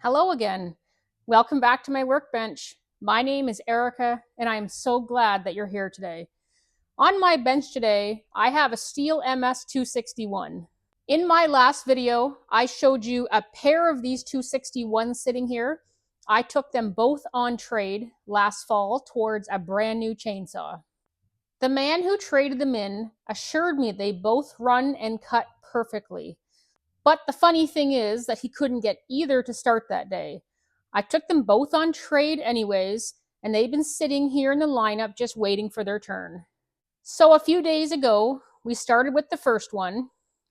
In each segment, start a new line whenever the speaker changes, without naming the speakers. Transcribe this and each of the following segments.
Hello again. Welcome back to my workbench. My name is Erica, and I am so glad that you're here today. On my bench today, I have a Stihl MS261. In my last video, I showed you a pair of these 261s sitting here. I took them both on trade last fall towards a brand new chainsaw. The man who traded them in assured me they both run and cut perfectly. But the funny thing is that he couldn't get either to start that day. I took them both on trade anyways, and they've been sitting here in the lineup just waiting for their turn. So a few days ago, we started with the first one,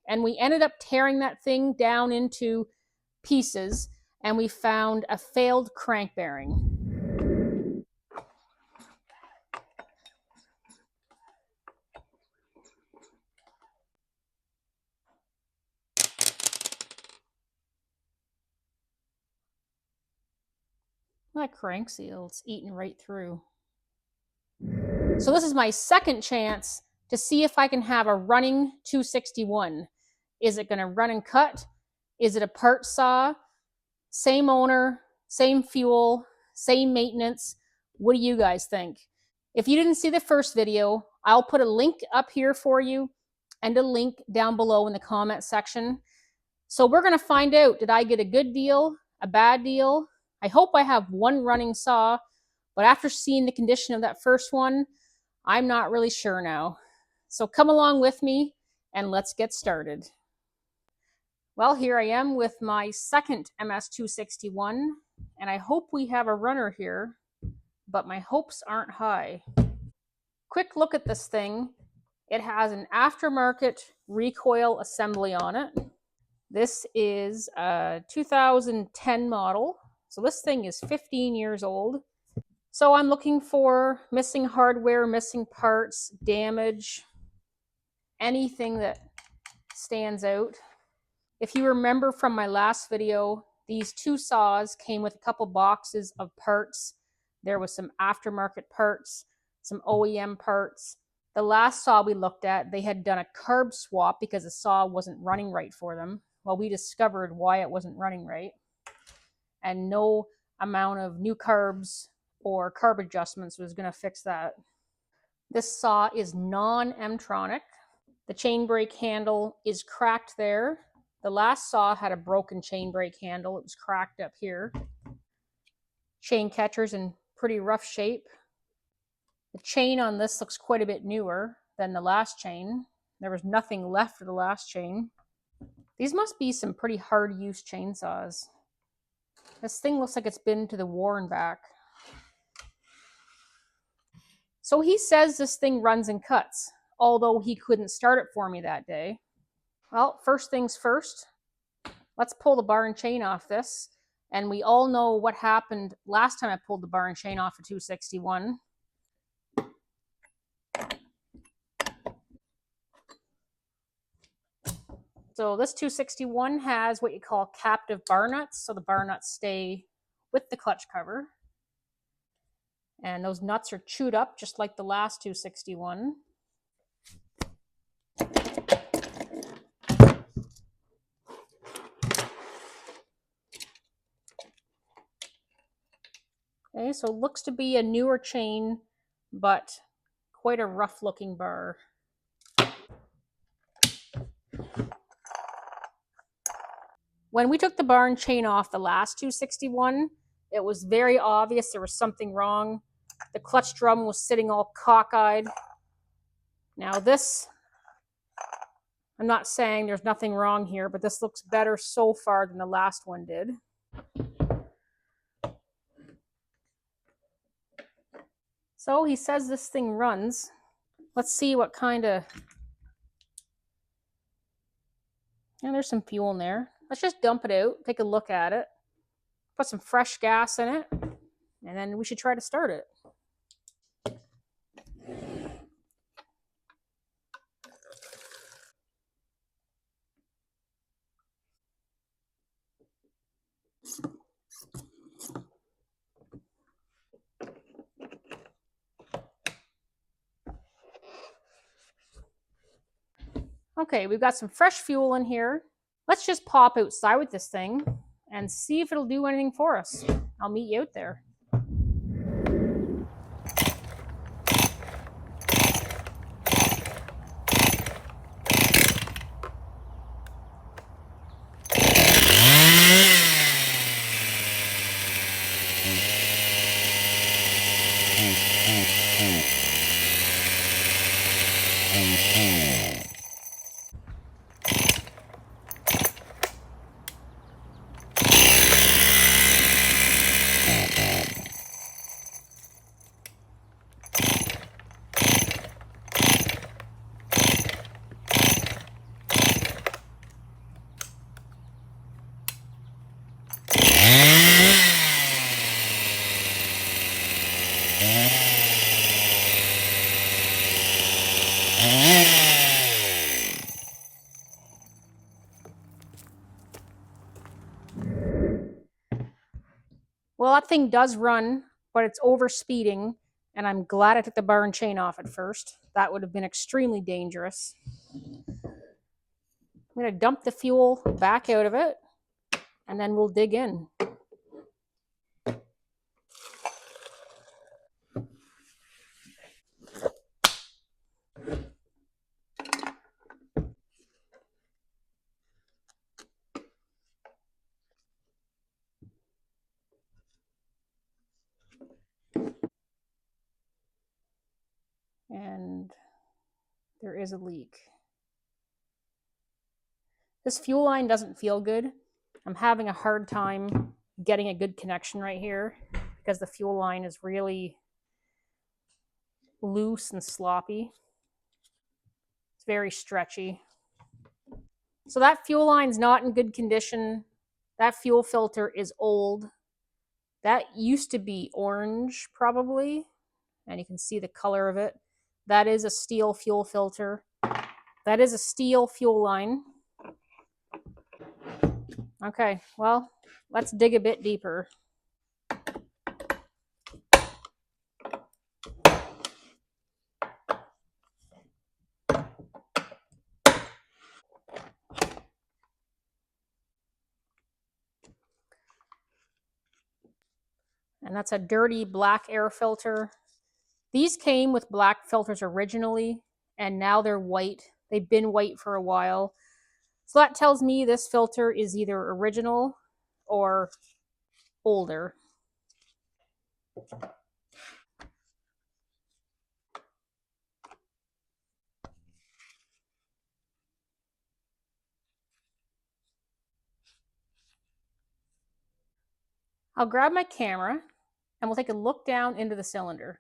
and we ended up tearing that thing down into pieces, and we found a failed crank bearing. That crank seal, it's eaten right through. So this is my second chance to see if I can have a running 261. Is it going to run and cut? Is it a part saw? Same owner, same fuel, same maintenance. What do you guys think? If you didn't see the first video, I'll put a link up here for you and a link down below in the comment section. So we're going to find out, did I get a good deal, a bad deal? I hope I have one running saw, but after seeing the condition of that first one, I'm not really sure now. So come along with me and let's get started. Well, here I am with my second MS261, and I hope we have a runner here, but my hopes aren't high. Quick look at this thing. It has an aftermarket recoil assembly on it. This is a 2010 model, so this thing is 15 years old. So I'm looking for missing hardware, missing parts, damage, anything that stands out. If you remember from my last video, these two saws came with a couple boxes of parts. There was some aftermarket parts, some OEM parts. The last saw we looked at, they had done a carb swap because the saw wasn't running right for them. Well, we discovered why it wasn't running right. And no amount of new carbs or carb adjustments was going to fix that. This saw is non-M-tronic. The chain brake handle is cracked there. The last saw had a broken chain brake handle. It was cracked up here. Chain catcher's in pretty rough shape. The chain on this looks quite a bit newer than the last chain. There was nothing left of the last chain. These must be some pretty hard use chainsaws. This thing looks like it's been to the war and back. So he says this thing runs and cuts, although he couldn't start it for me that day. Well, first things first, let's pull the bar and chain off this. And we all know what happened last time I pulled the bar and chain off a 261. So this 261 has what you call captive bar nuts. So the bar nuts stay with the clutch cover. And those nuts are chewed up just like the last 261. Okay, so it looks to be a newer chain, but quite a rough looking bar. When we took the bar and chain off the last 261, it was very obvious there was something wrong. The clutch drum was sitting all cockeyed. Now this, I'm not saying there's nothing wrong here, but this looks better so far than the last one did. So he says this thing runs. Let's see what kind of... Yeah, there's some fuel in there. Let's just dump it out, take a look at it, put some fresh gas in it, and then we should try to start it. Okay, we've got some fresh fuel in here. Let's just pop outside with this thing and see if it'll do anything for us. I'll meet you out there. Well, that thing does run, but it's over speeding, and I'm glad I took the bar and chain off at first. That would have been extremely dangerous. I'm going to dump the fuel back out of it, and then we'll dig in. And there is a leak. This fuel line doesn't feel good. I'm having a hard time getting a good connection right here because the fuel line is really loose and sloppy. It's very stretchy. So that fuel line's not in good condition. That fuel filter is old. That used to be orange, probably, and you can see the color of it. That is a Stihl fuel filter. That is a Stihl fuel line. Okay, well, let's dig a bit deeper. And that's a dirty black air filter. These came with black filters originally, and now they're white. They've been white for a while. So that tells me this filter is either original or older. I'll grab my camera and we'll take a look down into the cylinder.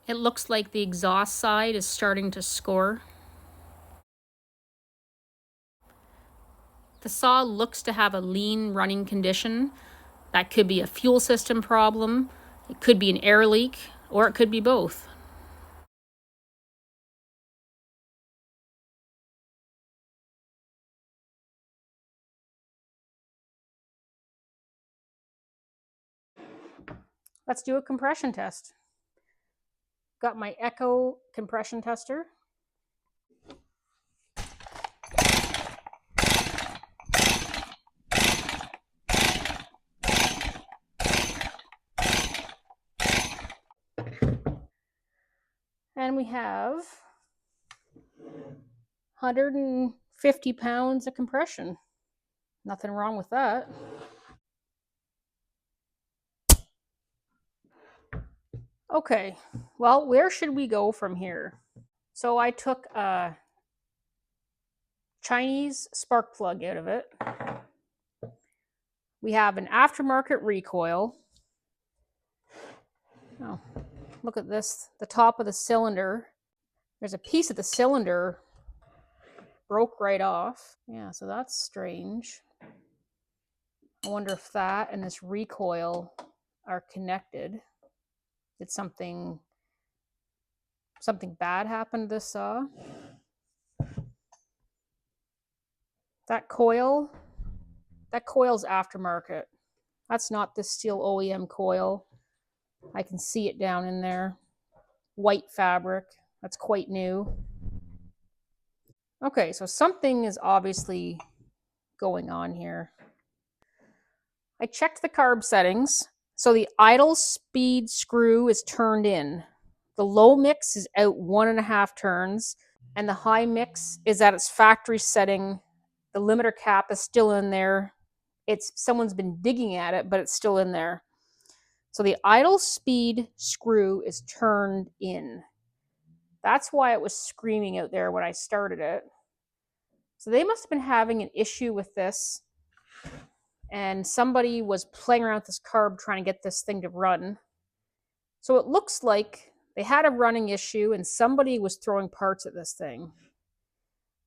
It looks like the exhaust side is starting to score. The saw looks to have a lean running condition. That could be a fuel system problem, it could be an air leak, or it could be both. Let's do a compression test. Got my Echo compression tester. And we have 150 pounds of compression. Nothing wrong with that. Okay, well, where should we go from here? So I took a Chinese spark plug out of it. We have an aftermarket recoil. Oh, look at this, the top of the cylinder. There's a piece of the cylinder broke right off. Yeah, so that's strange. I wonder if that and this recoil are connected. Did something bad happen to this saw? That coil's aftermarket. That's not the Stihl OEM coil. I can see it down in there. white fabric. That's quite new. Okay, so something is obviously going on here. I checked the carb settings. So the idle speed screw is turned in. The low mix is out 1.5 turns, and the high mix is at its factory setting. The limiter cap is still in there. Someone's been digging at it, but it's still in there. So the idle speed screw is turned in. That's why it was screaming out there when I started it. So they must have been having an issue with this, and somebody was playing around with this carb trying to get this thing to run. So it looks like they had a running issue and somebody was throwing parts at this thing.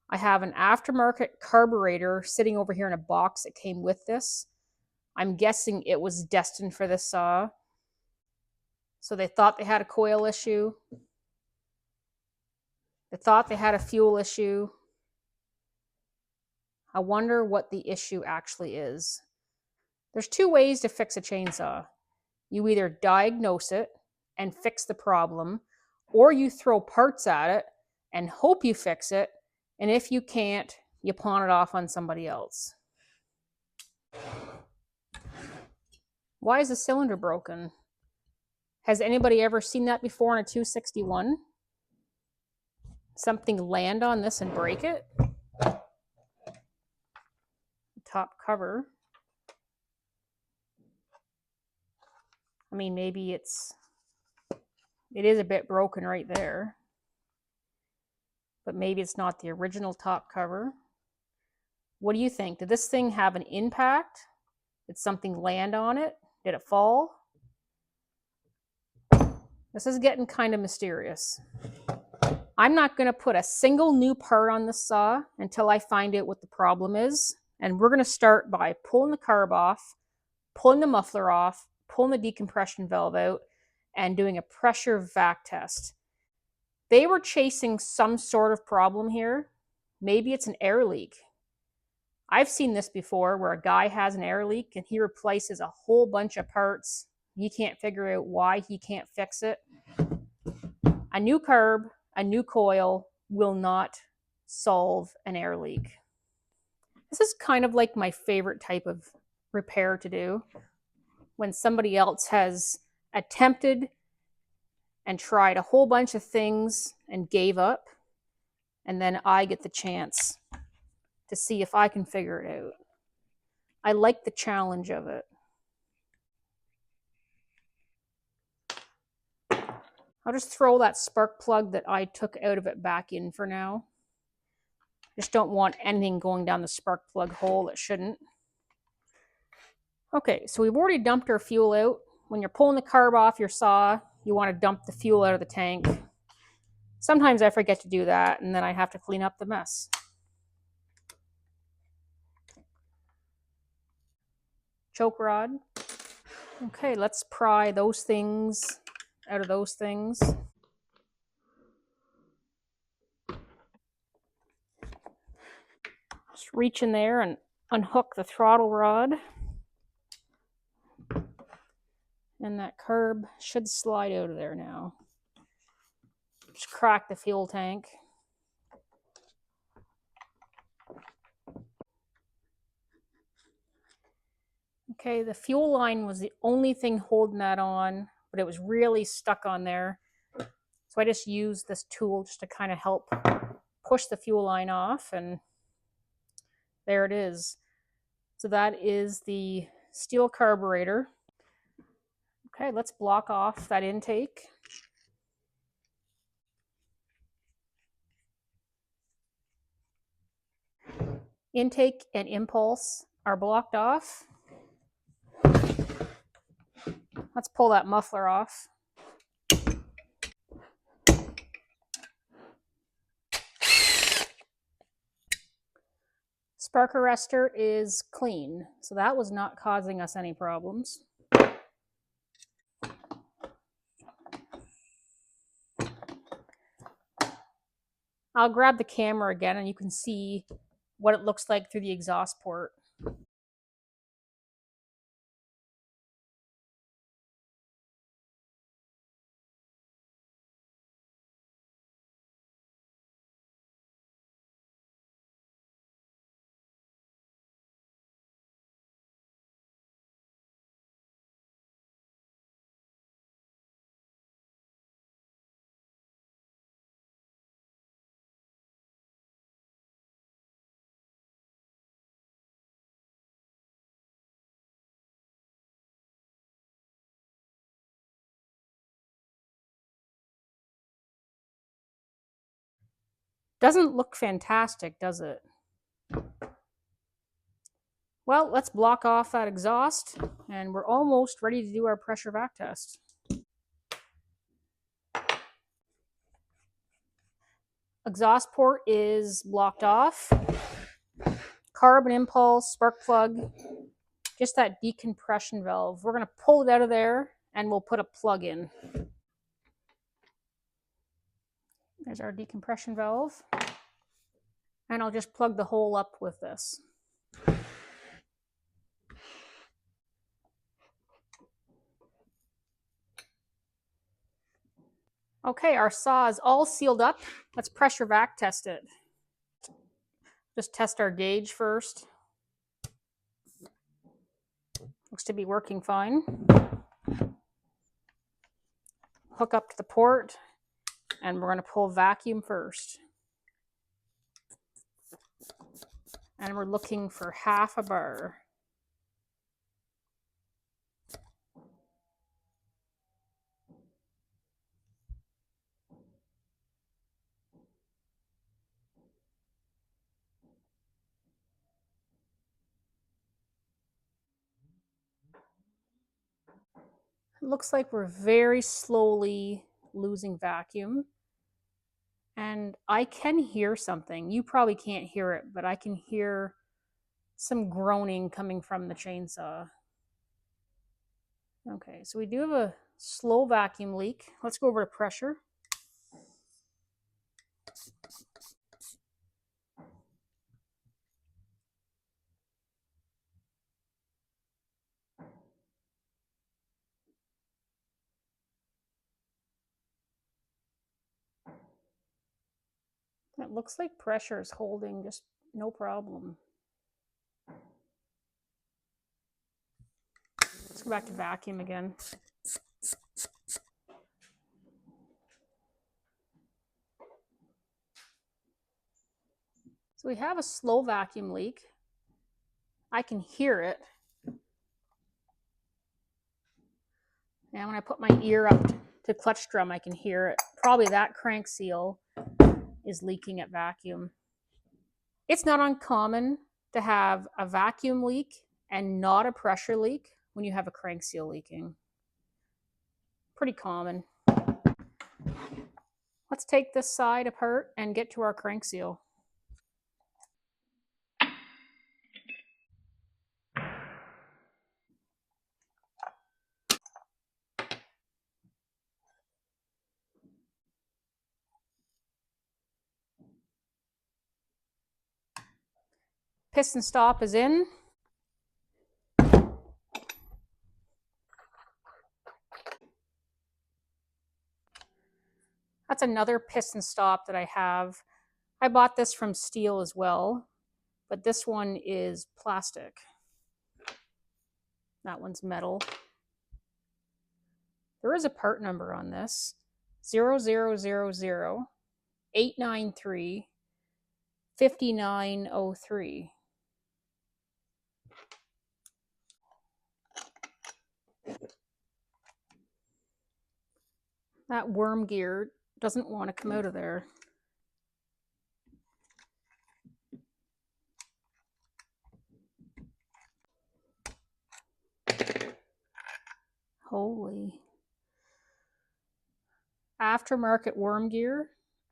I have an aftermarket carburetor sitting over here in a box that came with this. I'm guessing it was destined for this saw. So they thought they had a coil issue. They thought they had a fuel issue. I wonder what the issue actually is. There's 2 ways to fix a chainsaw. You either diagnose it and fix the problem, or you throw parts at it and hope you fix it, and if you can't, you pawn it off on somebody else. Why is the cylinder broken? Has anybody ever seen that before in a 261? Something land on this and break it? Top cover. I mean, maybe it is a bit broken right there, but maybe it's not the original top cover. What do you think? Did this thing have an impact? Did something land on it? Did it fall? This is getting kind of mysterious. I'm not going to put a single new part on this saw until I find out what the problem is. And we're going to start by pulling the carb off, pulling the muffler off, pulling the decompression valve out, and doing a pressure vac test. They were chasing some sort of problem here. Maybe it's an air leak. I've seen this before where a guy has an air leak and he replaces a whole bunch of parts. He can't figure out why he can't fix it. A new carb, a new coil will not solve an air leak. This is kind of like my favorite type of repair to do. When somebody else has attempted and tried a whole bunch of things and gave up, and then I get the chance to see if I can figure it out. I like the challenge of it. I'll just throw that spark plug that I took out of it back in for now. Just don't want anything going down the spark plug hole that shouldn't. Okay, so we've already dumped our fuel out. When you're pulling the carb off your saw, you want to dump the fuel out of the tank. Sometimes I forget to do that, and then I have to clean up the mess. Choke rod. Okay, let's pry those things out of those things. Just reach in there and unhook the throttle rod. And that carb should slide out of there now. Just crack the fuel tank. Okay, the fuel line was the only thing holding that on, but it was really stuck on there. So I just used this tool just to kind of help push the fuel line off, and there it is. So that is the Stihl carburetor. Okay, let's block off that intake. Intake and impulse are blocked off. Let's pull that muffler off. Spark arrestor is clean, so that was not causing us any problems. I'll grab the camera again and you can see what it looks like through the exhaust port. Doesn't look fantastic, does it? Well, let's block off that exhaust, and we're almost ready to do our pressure vac test. Exhaust port is blocked off. Carbon impulse, spark plug, just that decompression valve. We're going to pull it out of there, and we'll put a plug in. There's our decompression valve. And I'll just plug the hole up with this. Okay, our saw is all sealed up. Let's pressure vac test it. Just test our gauge first. Looks to be working fine. Hook up to the port, and we're going to pull vacuum first. And we're looking for half a bar. It looks like we're very slowly losing vacuum. And I can hear something. You probably can't hear it, but I can hear some groaning coming from the chainsaw. Okay, so we do have a slow vacuum leak. Let's go over to pressure. It looks like pressure is holding just no problem. Let's go back to vacuum again. So we have a slow vacuum leak. I can hear it. And when I put my ear up to clutch drum, I can hear it. Probably that crank seal is leaking at vacuum. It's not uncommon to have a vacuum leak and not a pressure leak when you have a crank seal leaking. Pretty common. Let's take this side apart and get to our crank seal. Piston stop is in. That's another piston stop that I have. I bought this from Stihl as well, but this one is plastic. That one's metal. There is a part number on this, 0000 893 5903. That worm gear doesn't want to come out of there. Holy. Aftermarket worm gear,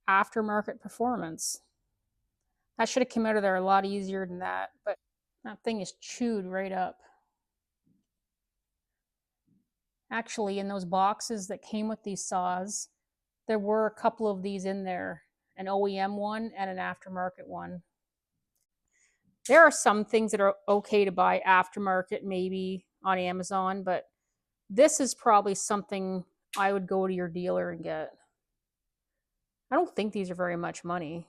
aftermarket performance. That should have come out of there a lot easier than that, but that thing is chewed right up. Actually, in those boxes that came with these saws, there were a couple of these in there, an OEM one and an aftermarket one. There are some things that are okay to buy aftermarket, maybe on Amazon, but this is probably something I would go to your dealer and get. I don't think these are very much money.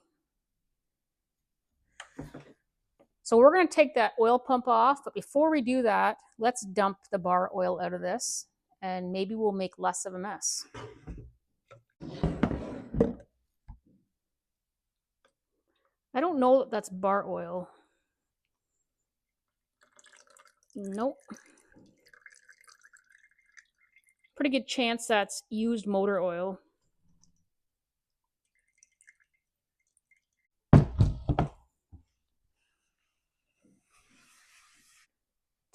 So we're going to take that oil pump off, but before we do that, let's dump the bar oil out of this, and maybe we'll make less of a mess. I don't know that that's bar oil. Nope. Pretty good chance that's used motor oil.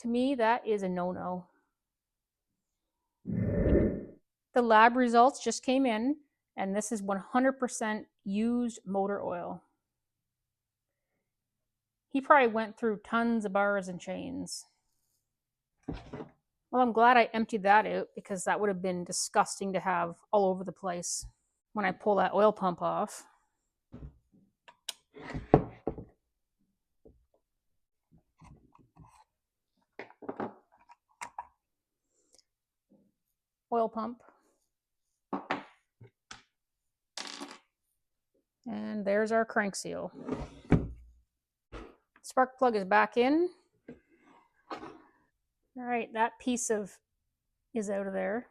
To me, that is a no-no. The lab results just came in, and this is 100% used motor oil. He probably went through tons of bars and chains. Well, I'm glad I emptied that out because that would have been disgusting to have all over the place when I pull that oil pump off. Oil pump. And there's our crank seal. Spark plug is back in. All right, that piece is out of there.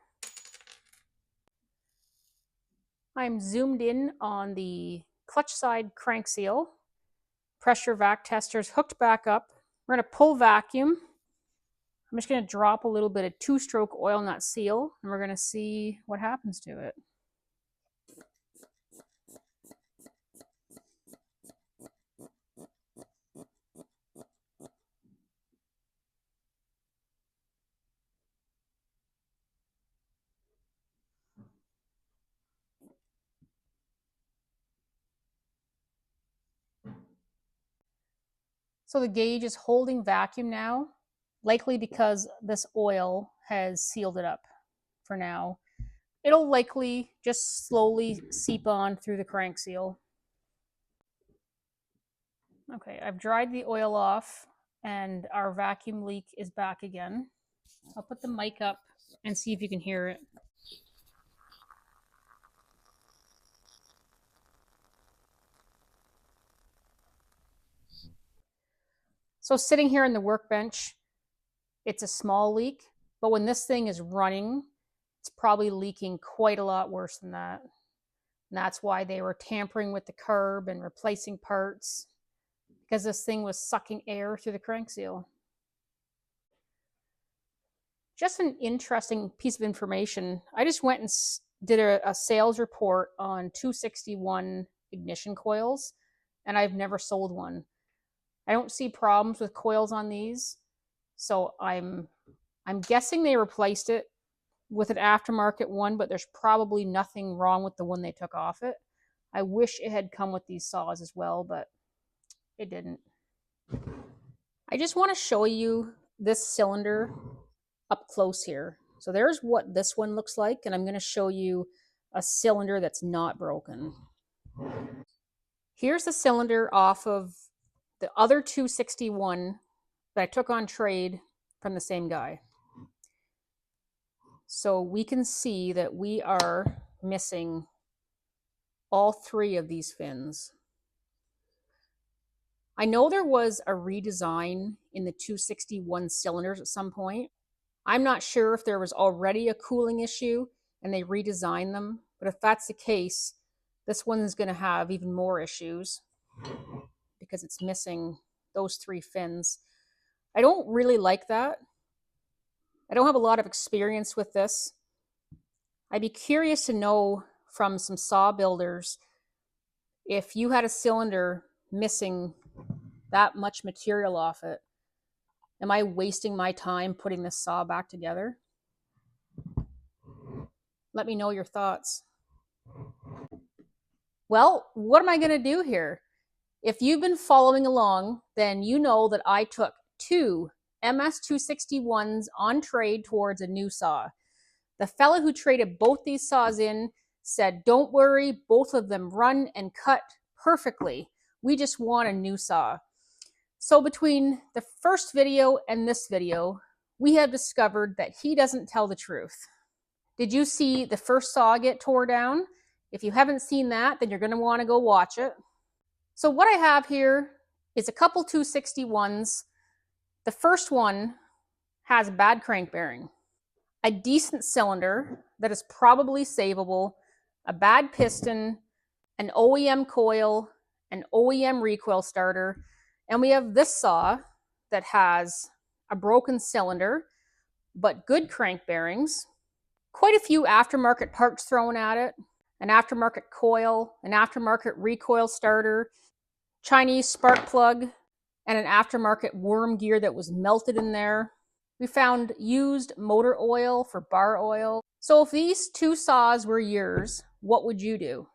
I'm zoomed in on the clutch side crank seal. Pressure vac testers hooked back up. We're going to pull vacuum. I'm just going to drop a little bit of 2-stroke oil in that seal, and we're going to see what happens to it. So the gauge is holding vacuum now, likely because this oil has sealed it up for now. It'll likely just slowly seep on through the crank seal. Okay, I've dried the oil off and our vacuum leak is back again. I'll put the mic up and see if you can hear it. So sitting here in the workbench, it's a small leak, but when this thing is running, it's probably leaking quite a lot worse than that. And that's why they were tampering with the carb and replacing parts, because this thing was sucking air through the crank seal. Just an interesting piece of information. I just went and did a sales report on 261 ignition coils, and I've never sold one. I don't see problems with coils on these, so I'm guessing they replaced it with an aftermarket one, but there's probably nothing wrong with the one they took off it. I wish it had come with these saws as well, but it didn't. I just want to show you this cylinder up close here. So there's what this one looks like, and I'm going to show you a cylinder that's not broken. Here's the cylinder off of the other 261 that I took on trade from the same guy. So we can see that we are missing all 3 of these fins. I know there was a redesign in the 261 cylinders at some point. I'm not sure if there was already a cooling issue and they redesigned them, but if that's the case, this one is going to have even more issues because it's missing those 3 fins. I don't really like that. I don't have a lot of experience with this. I'd be curious to know from some saw builders if you had a cylinder missing that much material off it. Am I wasting my time putting this saw back together? Let me know your thoughts. Well, what am I going to do here? If you've been following along, then you know that I took 2 MS261's on trade towards a new saw. The fella who traded both these saws in said, don't worry, both of them run and cut perfectly. We just want a new saw. So between the first video and this video, we have discovered that he doesn't tell the truth. Did you see the first saw get tore down? If you haven't seen that, then you're going to want to go watch it. So what I have here is a couple 261's. The first one has a bad crank bearing, a decent cylinder that is probably savable, a bad piston, an OEM coil, an OEM recoil starter, and we have this saw that has a broken cylinder, but good crank bearings, quite a few aftermarket parts thrown at it, an aftermarket coil, an aftermarket recoil starter, Chinese spark plug, and an aftermarket worm gear that was melted in there. We found used motor oil for bar oil. So if these two saws were yours, what would you do?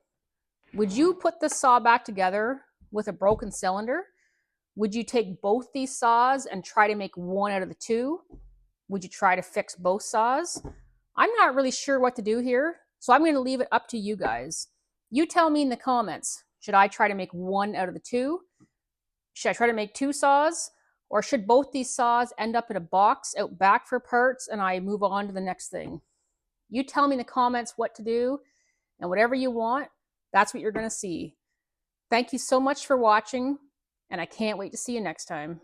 Would you put the saw back together with a broken cylinder? Would you take both these saws and try to make one out of the two? Would you try to fix both saws? I'm not really sure what to do here, so I'm going to leave it up to you guys. You tell me in the comments, should I try to make one out of the two? Should I try to make two saws? Or should both these saws end up in a box out back for parts and I move on to the next thing? You tell me in the comments what to do, and whatever you want, that's what you're going to see. Thank you so much for watching, and I can't wait to see you next time.